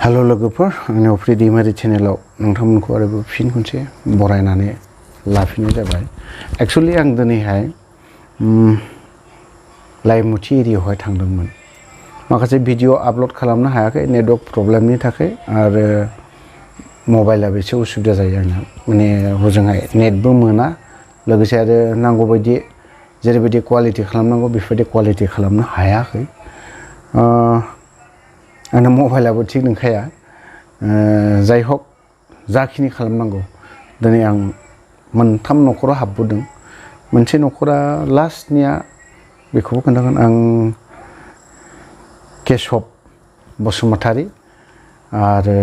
Hello लोगोफोर आंनि अफ्रि दैमारि चेनेलाव नोंथांमोनखौ आरोबाव फिन खनसे बरायनानै लाफिननाय जाबाय। एक्चुअली आं दिनैहाय लाइमुथि एरियायावहाय थांदोंमोन। माखासे भिडिअ आपल'ड खालामनो हायाखै नेटवर्क प्रब्लेमनि थाखाय आरो मबाइलाबो एसे उसुबिदा जायो आंना, माने हजोंहाय नेटबो मोना, लोगोसे आरो नांगौ बायदि जेरैबायदि क्वालिटि खालामनांगौ बेफोरबायदि क्वालिटि खालामनो हायाखै। आंना मबाइलाबो थिग नंखाया। जाय हक जाखिनि खालामनांगौ दिनै आं मोनथाम न'खराव हाबबोदों। मोनसे न'खरा लास्टनिया बेखौबो खोन्थागोन आं, केशब बसुमतारी आरो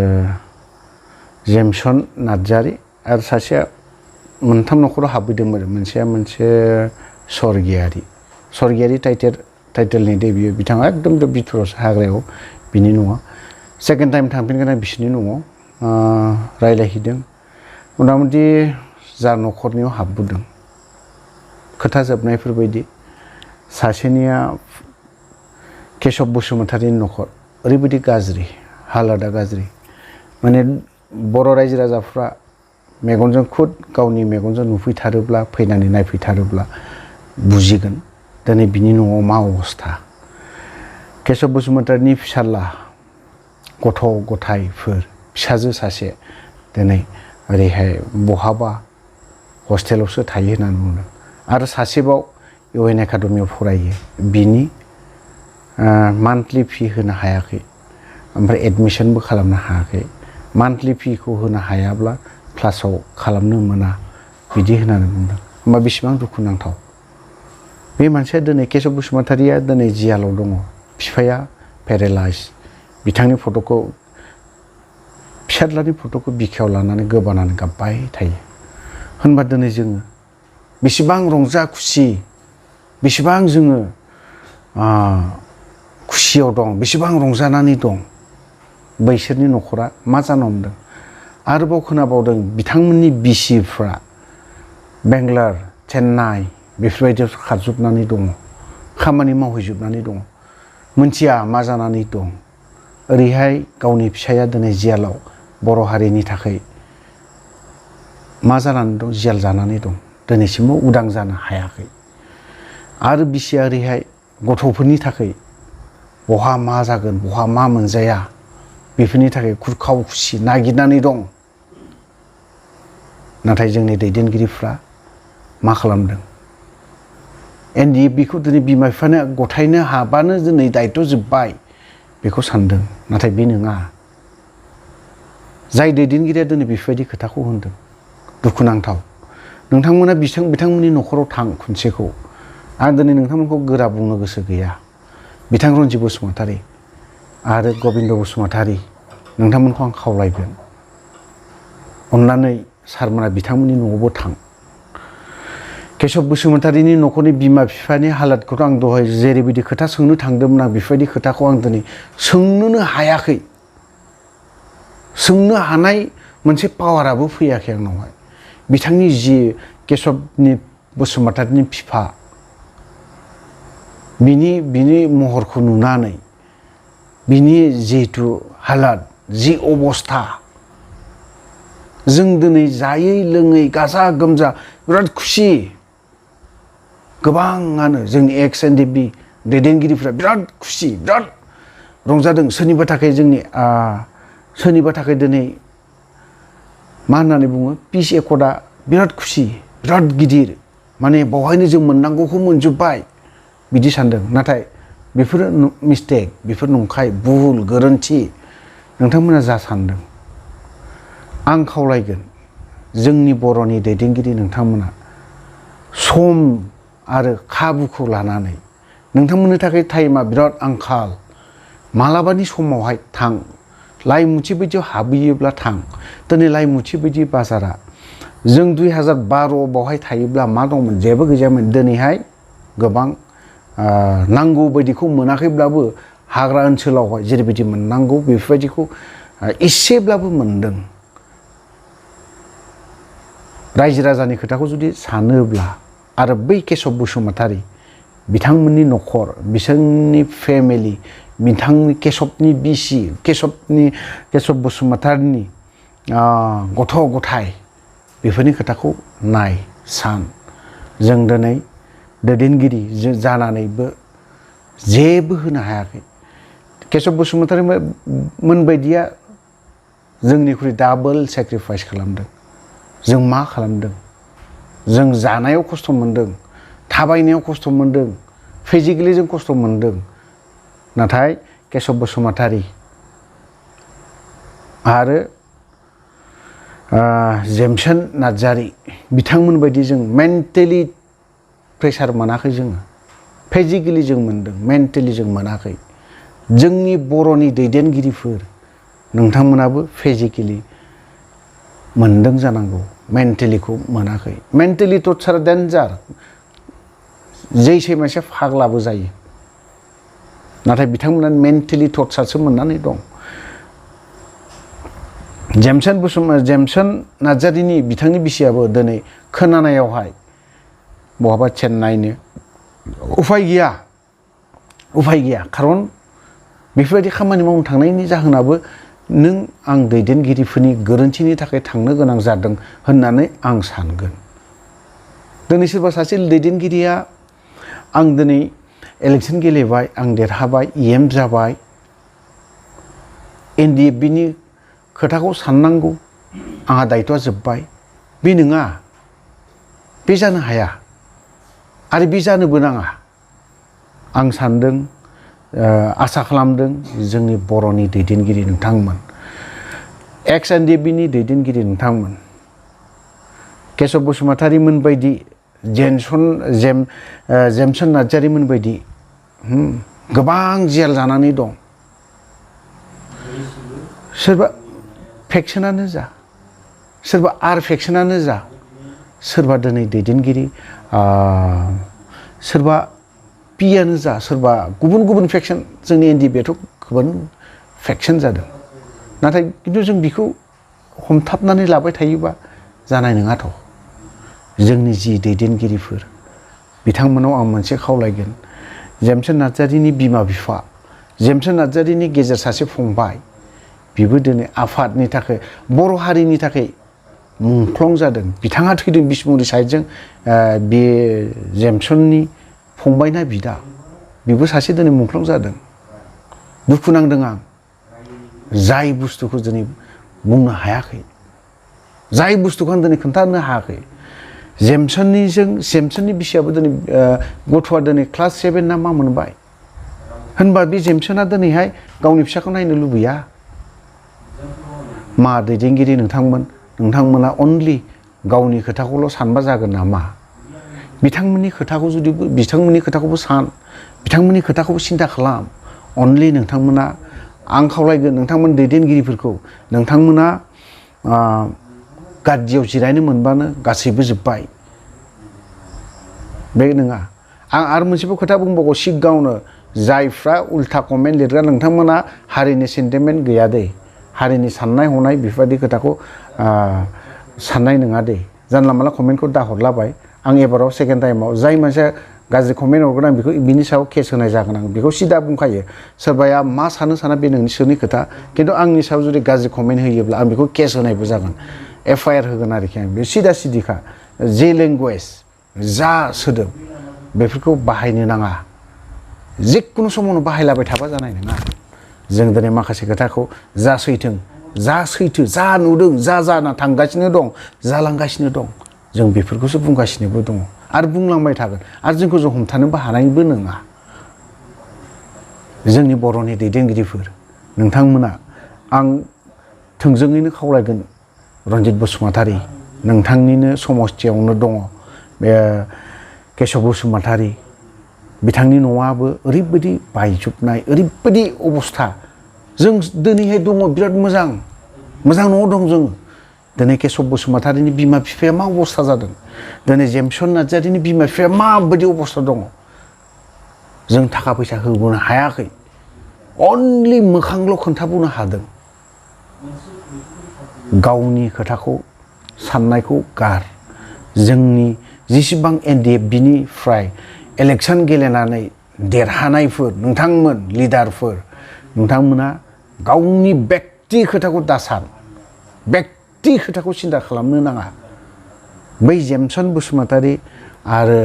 जेमसन नार्जारी आरो सासेया मोनथाम न'खराव हाबबोदोंमोन। मोनसे स्वर्गियारि टाइटेलनि देबियो बिथाङा एकदम बिथोरावसो हाग्रायाव बिनि न'आ। सेकेन्ड टाइम थांफिनगोन आं बिसोरनि न'आव रायज्लायहैदों। मथा मथि जा न'खरनियाव हाबबोदों खोथा जोबनायफोरबायदि सासेनिया केशब बसुमतारीनि न'खर ओरैबायदि गाज्रि, हालोदा गाज्रि, माने बर' रायजो राजाफ्रा मेगनजों गावनि मेगनजों नुफैथारोब्ला, फैनानै नायफैथारोब्ला बुजिगोन दिनै बिनि न'आव मा अबस्था। केशब बसुमतारीनि फिसाला गथ' गथायफोर, फिसाजो सासे दिनै ओरैहाय बहाबा हस्टेलावसो थायो होननानै बुंदों। आरो सासेबाव इउएन एकाडेमियाव फरायो, बिनि मान्थलि फि होनो हायाखै, ओमफ्राय एडमिसनबो खालामनो हायाखै। मान्थलि फिखौ होनो हायाब्ला क्लासाव खालामनो मोना बिदि होननानै बुंदों। होमबा बेसेबां दुखुनांथाव। बे मानसिया दिनै केशब बसुमतारीया दिनै जियालाव दङ। बिफाया पेरालाइज, बिथांनि फट'खौ, फिसाज्लानि फट'खौ बिखायाव लानानै गोबानानै गाबबाय थायो। होनबा दिनै जोङो बेसेबां रंजा खुसि, बेसेबां जोङो खुसियाव दं, बेसेबां रंजानानै दं, बैसोरनि न'खरा मा जानो हमदों। आरोबाव खोनाबावदों बिथांमोननि बिसिफ्रा बेंगालर, चेन्नाइ बेफोरबायदियाव खारजोबनानै दङ, खामानि मावहैजोबनानै दङ, मोनथिया मा जानानै दं। ओरैहाय गावनि फिसाया दिनै जियालाव बर' हारिनि थाखाय मा जानानै दं, जियाल जानानै दं, दिनैसिमबो उदां जानो हायाखै। आरो बिसिया ओरैहाय गथ'फोरनि थाखाय बहा मा जागोन, बहा मा मोनजाया, बेफोरनि थाखाय खुरखाव खुसि नागिरनानै दं। नाथाय जोंनि दैदेनगिरिफ्रा मा खालामदों? NDFB खौ दिनै बिमा बिफानो गथायनो हाबानो दिनै दायथ' जोब्बाय बेखौ सानदों, नाथाय बे नङा। जाय दैदेनगिरिया दिनै बेफोरबायदि खोथाखौ होनदों, दुखुनांथाव। नोंथांमोना बिथांमोननि न'खराव थां खनसेखौ। आं दिनै नोंथांमोनखौ गोरा बुंनो गोसो गैया। बिथां रन्जित बसुमतारी आरो गबिन्द बसुमतारी, नोंथांमोनखौ आं खावलायगोन, अननानै सारमोना बिथांमोननि न'आवबो थां। केशब बसुमतारीनि न'खरनि बिमा बिफानि हालोदखौथ' आं दहाय जेरैबायदि खोथा सोंनो थांदोंमोन, आं बेफोरबायदि खोथाखौ आं दिनै सोंनोनो हायाखै। सोंनो हानाय मोनसे पावाराबो फैयाखै आंनावहाय। बिथांनि जि केशबनि बसुमतारीनि बिफा, बिनि महरखौ नुनानै, बिनि जिहेथु हालोद, जि अबस्था, जों दिनै जायै लोङै गाजा गोमजा बिराद खुसि। गोबाङानो जोंनि NDFB दैदेनगिरिफ्रा बिराद खुसि, बिराद रंजादों। सोरनिबा थाखाय दिनै मा होननानै बुङो, पिस एकर्डआ बिराद खुसि, बिराद गिदिर, माने बावहायनो जों मोननांगौखौ मोनजोब्बाय बिदि सानदों। नाथाय बेफोरो मिस्टेक, बेफोर नंखाय, भुल, गोरोन्थि। नोंथांमोना जा सानदों, आं खावलायगोन जोंनि बर'नि दैदेनगिरि नोंथांमोना सम आरो खाबुखौ लानानै, नोंथांमोननि थाखाय टाइमा बिराद आंखाल, मालाबानि समावहाय थां। लाइमुथि बायदियाव हाबहैयोब्ला थां। दिनै लाइमुथि बायदि बाजारा, जों 2012 बावहाय थायोब्ला मा दंमोन, जेबो गैयामोन। दिनैहाय गोबां नांगौ बायदिखौ मोनाखैब्लाबो हाग्रा ओनसोलावहाय जेरैबायदि मोननांगौ बेफोरबायदिखौ एसेब्लाबो मोनदों। रायजो राजानि खोथाखौ जुदि सानोब्ला, आरो बै केशब बसुमतारी बिथांमोननि न'खर, बिसोरनि फेमिलि, बिथांनि केशबनि बिसि केशब बसुमतारीनि गथ' गथाय बेफोरनि खोथाखौ नाय सान जों दिनै दैदेनगिरि जानानैबो जेबो होनो हायाखै केशब बसुमतारी मोनबायदिया जोंनिख्रुइ डाबल सेक्रिफाइस खालामदों जों मा खालामदों जों जानायाव खस्थ' मोनदों थाबायनायाव खस्थ' मोनदों फिजिकेलि जों खस्थ' मोनदों नाथाय केशब बसुमतारी आरो जेमसन नार्जारी बिथांमोन बायदि जों मेन्टेलि प्रेसार मोनाखै जोङो फिजिकेलि जों मोनदों मेन्टेलि जों मोनाखै जोंनि बर'नि दैदेनगिरिफोर नोंथांमोनाबो फिजिकेलि मोनदों जानांगौ मेन्टेलिखौ मोनाखै मेन्टेलि टर्चार डेन्जार जैसे मानसिया फाग्लाबो जायो नाथाय बिथांमोना मेन्टेलि टर्चारसो मोननानै दं जेमसन नार्जारीनि बिथांनि बिसियाबो दिनै खोनानायावहाय बहाबा चेन्नाइनो उफाय गैया खारन बेफोरबायदि खामानि मावनो थांनायनि जाहोनाबो नों आं दैदेनगिरिफोरनि गोरोन्थिनि थाखाय थांनो गोनां जादों होननानै आं सानगोन दिनै सोरबा सासे दैदेनगिरिया आं दिनै इलेक्सन गेलेबाय आं देरहाबाय EM जाबाय NDFBनि खोथाखौ साननांगौ आंहा दायथ'आ जोब्बाय बे नङा बे जानो हाया आरो बे जानोबो नाङा आं सानदों आसा खालामदों जोंनि बर'नि दैदेनगिरि नोंथांमोन एक्स NDFBनि दैदेनगिरि नोंथांमोन केशब बसुमतारीमोन बायदि जेमसन नार्जारीमोन बायदि गोबां जेल जानानै दं सोरबा फेक्सनानो जा सोरबा आर फेक्सनानो जा सोरबा दिनै दैदेनगिरि सोरबा पियानो जा सोरबा गुबुन फेक्सन जोंनि NDFBआथ' गोबां फेक्सन जादों नाथाय खिन्थु जों बेखौ हमथाबनानै लाबाय थायोबा जानाय नङाथ' जोंनि जि दैदेनगिरिफोर बिथांमोनाव आं मोनसे खावलायगोन जेमसन नार्जारीनि बिमा बिफा जेमसन नार्जारीनि गेजेर सासे फंबाय बेबो दिनै आफादनि थाखाय बर' हारिनि थाखाय मुंख्लं जादों बिथाङा थैदों बिसमुरि साइडजों बे जेमसननि फंबायना बिदा बेबो सासे दिनै मुंख्लं जादों दुखु नांदों आं जाय बुस्थुखौ दिनै बुंनो हायाखै जाय बुस्थुखौ आं दिनै खोन्थानो हायाखै जेमसननि बिसियाबो दिनै गथ'आ दिनै क्लास 7 ना मा मोनबाय होनबा बे जेमसना दिनैहाय गावनि फिसाखौ नायनो लुबैया मा दैदेनगिरि नोंथांमोना अनलि गावनि खोथाखौल' सानबा जागोन नामा बिथांमोननि खोथाखौबो सान बिथांमोननि खोथाखौबो सिन्था खालाम अनलि नोंथांमोना आं खावलायगोन नोंथांमोन दैदेनगिरिफोरखौ नोंथांमोना गादियाव जिरायनो मोनबानो गासैबो जोब्बाय बे नङा आं आरो मोनसेबो खोथा बुंबावगौ सिगाङावनो जायफ्रा उल्था कमेन्ट लिरग्रा नोंथांमोना हारिनि सेन्टिमेन्ट गैया दे हारिनि साननाय हनाय बेफोरबायदि खोथाखौ साननाय नङा दे जानला मानला कमेन्टखौ दाहरलाबाय आं एबाराव सेकेन्ड टाइमाव जाय मानसिया गाज्रि कमेन्ट हरगोन आं बेखौ बिनि सायाव केस होनाय जागोन आं बेखौ सिदा बुंखायो सोरबाया मा साना बे नोंसोरनि खोथा खिन्थु आंनि सायाव जुदि गाज्रि कमेन्ट होयोब्ला आं बेखौ केस होनायबो जागोन FIR होगोन आरोखि आं बे सिदा सिदिखा जे लेंगुवेज जा सोदोब बेफोरखौ बाहायनो नाङा जिखुनु समावनो बाहायलाबाय थाबा जानाय नङा जों दिनै माखासे खोथाखौ जा सैथो जा नुदों जा जाना थांगासिनो दं जालांगासिनो दं जों बेफोरखौसो बुंगासिनोबो दङ आरो बुंलांबाय थागोन आरो जोंखौ जों हमथानोबो हानायबो नङा जोंनि बर'नि दैदेनगिरिफोर नोंथांमोना आं थोंजोङैनो खावलायगोन रन्जित बसुमतारी नोंथांनिनो समस्थियावनो दङ बे केशब बसुमतारी बिथांनि न'आबो ओरैबायदि बायजोबनाय ओरैबायदि अबस्था जों दिनैहाय दङ बिराद मोजां न'आव दं जों दिनै केशब बसुमतारीनि बिमा बिफाया मा अबस्था जादों दिनै जेमसन नार्जारीनि बिमा बिफाया माबायदि अबस्था दङ जों थाखा फैसा होबोनो हायाखै अनलि मोखांल' खोन्थाबोनो हादों गावनि खोथाखौ साननायखौ गार जोंनि जेसेबां NDFBनिफ्राय इलेक्सन गेलेनानै देरहानायफोर नोंथांमोन लिडारफोर नोंथांमोना गावनि बेक्ति खोथाखौ दासान बेक्ति खोथाखौ सिन्था खालामनो नाङा बै जेमसन बसुमतारी आरो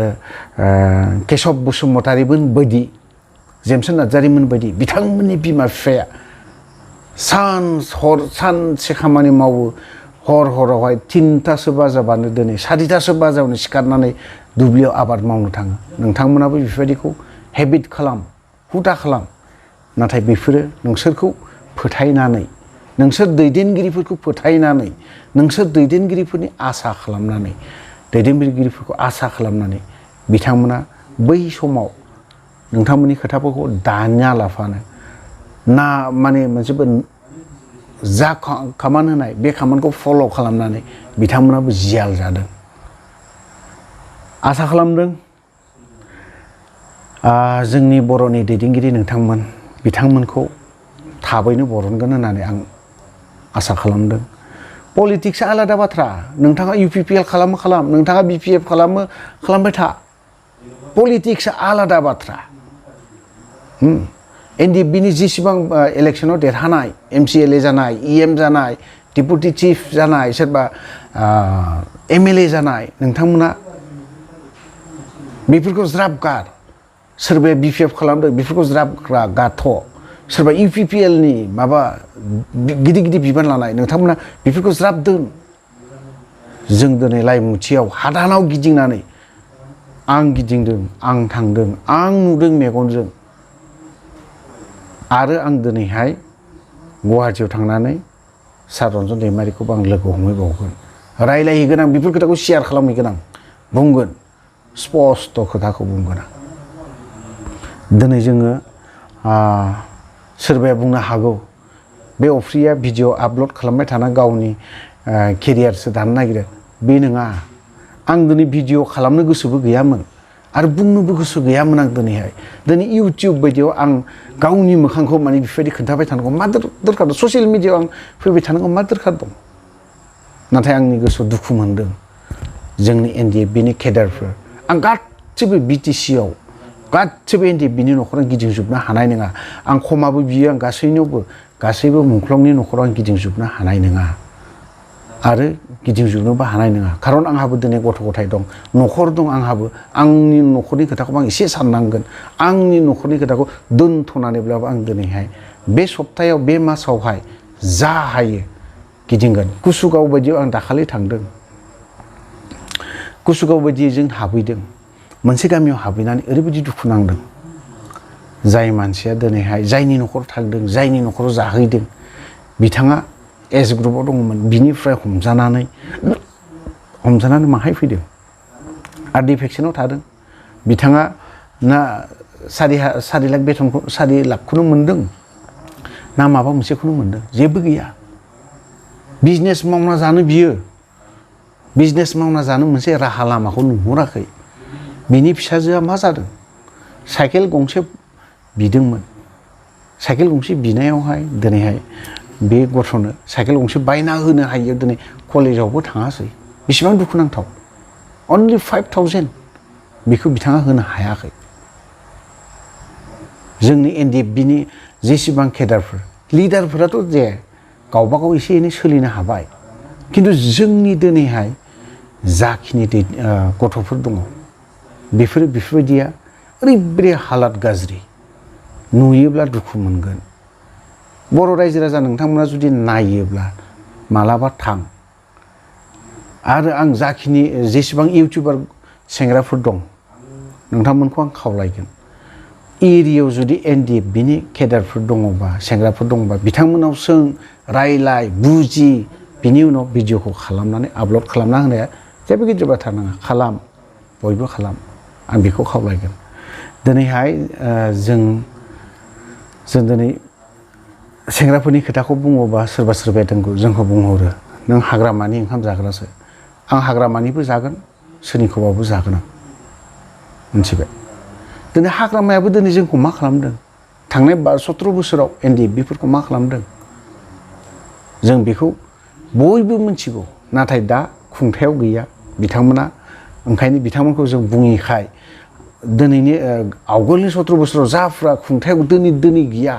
केशब बसुमतारीमोन बायदि जेमसन नार्जारीमोन बायदि बिथांमोननि बिमा बिफाया सानसे खामानि मावो हरावहाय 3थासो बाजाबानो दिनै 4थासो बाजायावनो सिखारनानै दुब्लियाव आबाद मावनो थाङो नोंथांमोनाबो बेफोरबायदिखौ हेबिट खालाम हुदा खालाम नाथाय बेफोरो नोंसोरखौ फोथायनानै नोंसोर दैदेनगिरिफोरखौ फोथायनानै नोंसोर दैदेनगिरिफोरनि आसा खालामनानै दैदेनगिरिफोरखौ आसा खालामनानै बिथांमोना बै समाव नोंथांमोननि खोथाफोरखौ दानिया लाफानो ना माने मोनसेबो जा खामान होनाय बे खामानखौ फल' खालामनानै बिथांमोनाबो जियाल जादों आसा खालामदों जोंनि बर'नि दैदेनगिरि नोंथांमोन बिथांमोनखौ थाबैनो बरनगोन होननानै आं आसा खालामदों पलिटिक्सआ आलादा बाथ्रा नोंथाङा UPPL खालाम नोंथाङा BPF खालामबाय था पलिटिक्सआ आलादा बाथ्रा NDFBनि जेसेबां इलेक्सनाव देरहानाय MCLA जानाय EM जानाय डेपुटि चिफ जानाय सोरबा MLA जानाय नोंथांमोना बेफोरखौ ज्राब गार सोरबाया BPF खालामदों बेफोरखौ ज्राब गारथ' सोरबा UPPLनि माबा गिदिर बिबान लानाय नोंथांमोना बेफोरखौ ज्राब दोन जों दिनै लाइमुथियाव हादानाव गिदिंनानै आं गिदिंदों आं थांदों आं नुदों मेगनजों आरो आं दिनैहाय गुवाहाटियाव थांनानै सार रन्जन दैमारिखौबो आं लोगो हमहैबावगोन रायलायहैगोन आं बेफोर खोथाखौ शेयार खालामहैगोन आं बुंगोन स्पस्ट' खोथाखौ बुंगोन आं दिनै जोङो सोरबाया बुंनो हागौ बे अफ्रिया भिडिअ आपल'ड खालामबाय थाना गावनि केरियारसो दानो नागिरो बे नङा आं दिनै भिडिअ खालामनो गोसोबो गैयामोन आरो बुंनोबो गोसो गैयामोन आं दिनै इउटिउब बायदियाव आं गावनि मोखांखौ माने बेफोरबायदि खोन्थाबाय थानांगौ मा दरखार दं ससियेल मिडियायाव आं फैबाय थानांगौ मा दरखार दं नाथाय आंनि गोसोआव दुखु मोनदों जोंनि NDFBनि केडारफोर आं गासिबो BTCआव गासिबो NDFBनि न'खराव गिदिंजोबनो हानाय नङा आं खमाबो बियो आं गासैबो मुंख्लंनि न'खराव आं गिदिंजोबनो हानाय नङा आरो गिदिंजोबनोबो हानाय नङा खारन आंहाबो दिनै गथ' गथाय दं न'खर दं आंहाबो आंनि न'खरनि खोथाखौ आं एसे साननांगोन आंनि न'खरनि खोथाखौ दोनथ'नानैब्लाबो आं दिनैहाय बे सप्तायाव बे मासावहाय जा हायो गिदिंगोन कुसुगाव बायदियाव आं दाखालि थांदों कुसुगाव बायदियै जों हाबहैदों मोनसे गामियाव हाबहैनानै ओरैबायदि दुखु नांदों जाय मानसिया दिनैहाय जायनि न'खराव थांदों जायनि न'खराव जाहैदों बिथाङा एज ग्रुपआव दङमोन बिनिफ्राय हमजानानै माहाय फैदों आर डिफेक्सनाव थादों बिथाङा ना 4 लाख बेथनखौ 4 लाखखौनो मोनदों ना माबा मोनसेखौनो मोनदों जेबो गैया बिजनेस मावना जानो मोनसे राहा लामाखौ नुहुराखै बिनि फिसाजोआ मा जादों साइकेल गंसे बिदोंमोन साइकेल गंसे बिनायावहाय दिनैहाय बे गथ'नो साइकेल गंसे बायना होनो हायो दिनै कलेजावबो थाङासै बेसेबां दुखुनांथाव अनलि 5,000 बेखौ बिथाङा होनो हायाखै जोंनि NDFBनि जेसेबां केडारफोर लिडारफोराथ' जे गावबा गाव एसे एनै सोलिनो हाबाय खिन्थु जोंनि दिनैहाय जाखिनि गथ'फोर दङ बेफोरबायदिया ओरैबायदि हालात गाज्रि नुयोब्ला दुखु मोनगोन बर' रायजो राजा नोंथांमोना जुदि नायोब्ला मालाबा थां आरो आं जाखिनि जेसेबां इउटिउबार सेंग्राफोर दं नोंथांमोनखौ आं खावलायगोन एरियायाव जुदि NDFBनि केडारफोर दङबा सेंग्राफोर दङबा बिथांमोनाव सों रायलाय बुजि बिनि उनाव भिडिअखौ खालामनानै आपल'ड खालामना होनाया जेबो गिदिर बाथ्रा नङा खालाम बयबो खालाम आं बेखौ खावलायगोन दिनैहाय जों दिनै सेंग्राफोरनि खोथाखौ बुङोबा सोरबाया जोंखौ बुंहरो नों हाग्रामानि ओंखाम जाग्रासो आं हाग्रामानिबो जागोन सोरनिखौबाबो जागोन आं मोनथिबाय दिनै हाग्रामायाबो दिनै जोंखौ मा खालामदों थांनाय 17 बोसोराव NDFBफोरखौ मा खालामदों जों बेखौ बयबो मिथिगौ नाथाय दा खुंथायाव गैया बिथांमोना ओंखायनो बिथांमोनखौ जों बुङिखाय दिनैनि आवगोलनि 17 बोसोराव जाफ्रा खुंथायाव दिनै गैया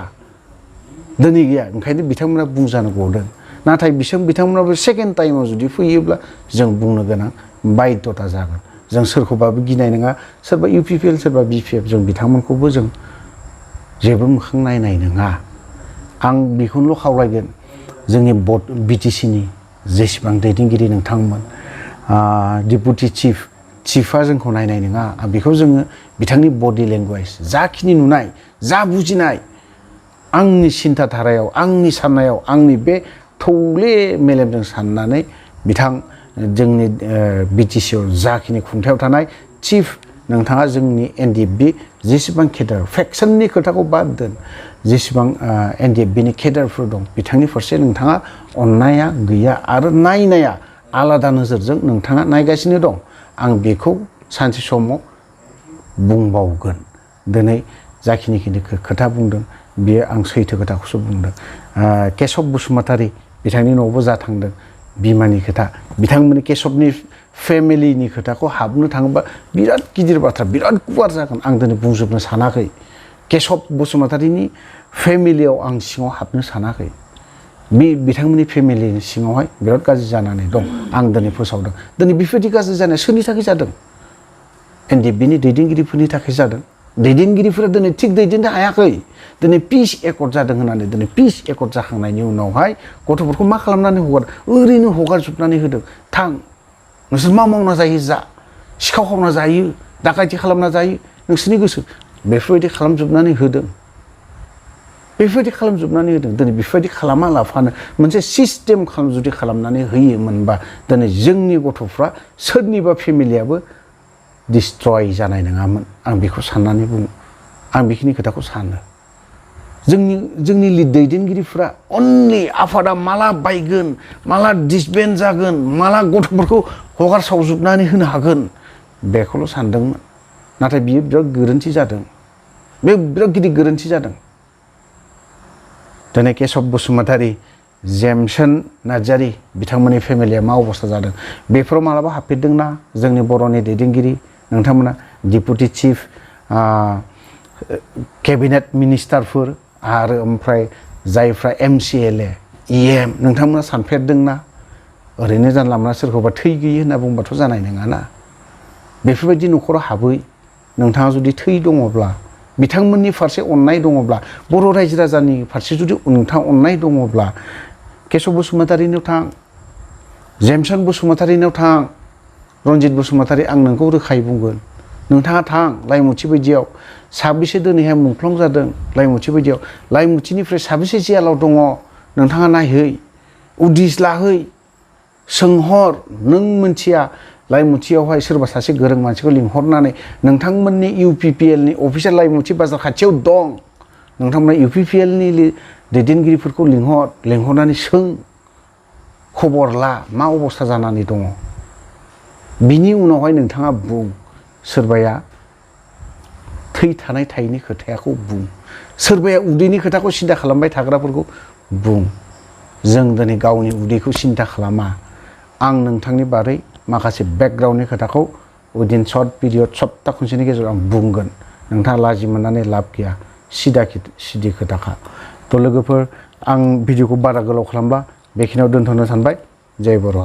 दिनै गैया ओंखायनो बिथांमोना बुंजानो गदों नाथाय बिथांमोनाबो सेकेन्ड टाइमाव जुदि फैयोब्ला जों बुंनो गोनां बायध'था जागोन जों सोरखौबाबो गिनाय नङा सोरबा UPPL सोरबा BPF जों बिथांमोनखौबो जों जेबो मोखां नायनाय नङा आं बेखौनोल' खावलायगोन जोंनि BTC नि जेसेबां दैदेनगिरि नोंथांमोन डिपुटि चिफआ जोंखौ नायनाय नङा बेखौ जोङो बिथांनि बडि लेंगुवेज जाखिनि नुनाय जा बुजिनाय आंनि सिन्था धारायाव आंनि साननायाव आंनि बे थौले मेलेमजों साननानै बिथां जोंनि BTC आव जाखिनि खुंथायाव थानाय चिफ नोंथाङा जोंनि NDFB जेसेबां केडार फेक्सननि खोथाखौ बाद दोन जेसेबां NDFB नि केडारफोर दं बिथांनि फारसे नोंथाङा अननाया गैया आरो नायनाया आलादा नोजोरजों नोंथाङा नायगासिनो दं आं बेखौ सानसे समाव बुंबावगोन दिनै जाखिनि खोथा बुंदों बियो आं सैथो खोथाखौसो बुंदों केशब बसुमतारी बिथांनि न'आवबो जा थांदों बिमानि खोथा बिथांमोननि केशबनि फेमिलिनि खोथाखौ हाबनो थाङोबा बिराद गिदिर बाथ्रा बिराद गुवार जागोन आं दिनै बुंजोबनो सानाखै केशब बसुमतारीनि फेमिलियाव आं सिङाव हाबनो सानाखै बिथांमोननि फेमिलिनि सिङावहाय बिराद गाज्रि जानानै दं आं दिनै फोसावदों दिनै बेफोरबायदि गाज्रि जानाया सोरनि थाखाय जादों NDFB नि दैदेनगिरिफोरनि थाखाय जादों दैदेनगिरिफोरा दिनै थिग दैदेननो हायाखै दिनै पिस एकर्ड जादों होननानै दिनै पिस एकर्ड जाखांनायनि उनावहाय गथ'फोरखौ मा खालामनानै ओरैनो हगारजोबनानै होदों थां नोंसोर मा मावना जायो जा सिखाव खावना जायो दाखायथि खालामना जायो नोंसोरनि गोसो बेफोरबायदि खालामजोबनानै होदों दिनै बेफोरबायदि खालामा लाफानो मोनसे सिस्टेम जुदि खालामनानै होयोमोनबा दिनै जोंनि गथ'फ्रा सोरनिबा फेमिलियाबो डिस्ट्रय जानाय नङामोन आं बेखौ साननानै बुङो आं बेखिनि खोथाखौ सानो जोंनि दैदेनगिरिफ्रा अनलि आफादा माला बायगोन माला डिसबेन्ड जागोन माला गथ'फोरखौ हगार सावजोबनानै होनो हागोन बेखौल' सानदोंमोन नाथाय बियो बिराद गोरोन्थि जादों बे बिराद गिदिर गोरोन्थि जादों दिनै केशब बसुमतारी जेमसन नार्जारी बिथांमोननि फेमिलिया मा अबस्था जादों बेफोराव मालाबा हाबफेरदोंना जोंनि बर'नि दैदेनगिरि नोंथांमोना डिपुटि चिफ केबिनेट मिनिस्टारफोर आरो ओमफ्राय जायफ्रा MCLA EM नोंथांमोना सानफेरदोंना ओरैनो जानला मोनला सोरखौबा थै गैयै होनना बुंबाथ' जानाय नङाना बेफोरबायदि न'खराव हाबै नोंथाङा जुदि थै दङब्ला बिथांमोननि फारसे अननाय दङब्ला बर' रायजो राजानि फारसे जुदि नोंथाङा अननाय दङब्ला केशब बसुमतारीनाव थां जेमसन बसुमतारीनाव थां रन्जित बसुमतारी आं नोंखौ रोखायै बुंगोन नोंथाङा थां लाइमुथि बायदियाव साबेसे दिनैहाय मुंख्लं जादों लाइमुथि बायदियाव लाइमुथिनिफ्राय साबेसे जेलाव दङ नोंथाङा नायहै उदिस लाहै सोंहर नों मोनथिया लाइमुथियावहाय सोरबा सासे गोरों मानसिखौ लिंहरनानै नोंथांमोननि UPPL नि अफिसार लाइमुथि बाजार खाथियाव दं नोंथांमोना UPPL नि दैदेनगिरिफोरखौ लिंहरनानै सों खबर ला मा अबस्था जानानै दङ बिनि उनावहाय नोंथाङा बुं सोरबाया थै थानाय थायैनि खोथाखौ बुं सोरबाया उदैनि खोथाखौ सिन्था खालामबाय थाग्राफोरखौ बुं जों दिनै गावनि उदैखौ सिन्था खालामा आं नोंथांनि बारै माखासे बेकग्राउन्डनि खोथाखौ उइदिन सर्ट पिरियड सप्ता खनसेनि गेजेराव आं बुंगोन नोंथाङा लाजि मोननानै लाब गैया सिदा खोथाखा थ' लोगोफोर आं भिडिअखौ बारा गोलाव खालामला बेखिनियाव दोनथ'नो सानबाय जय बर'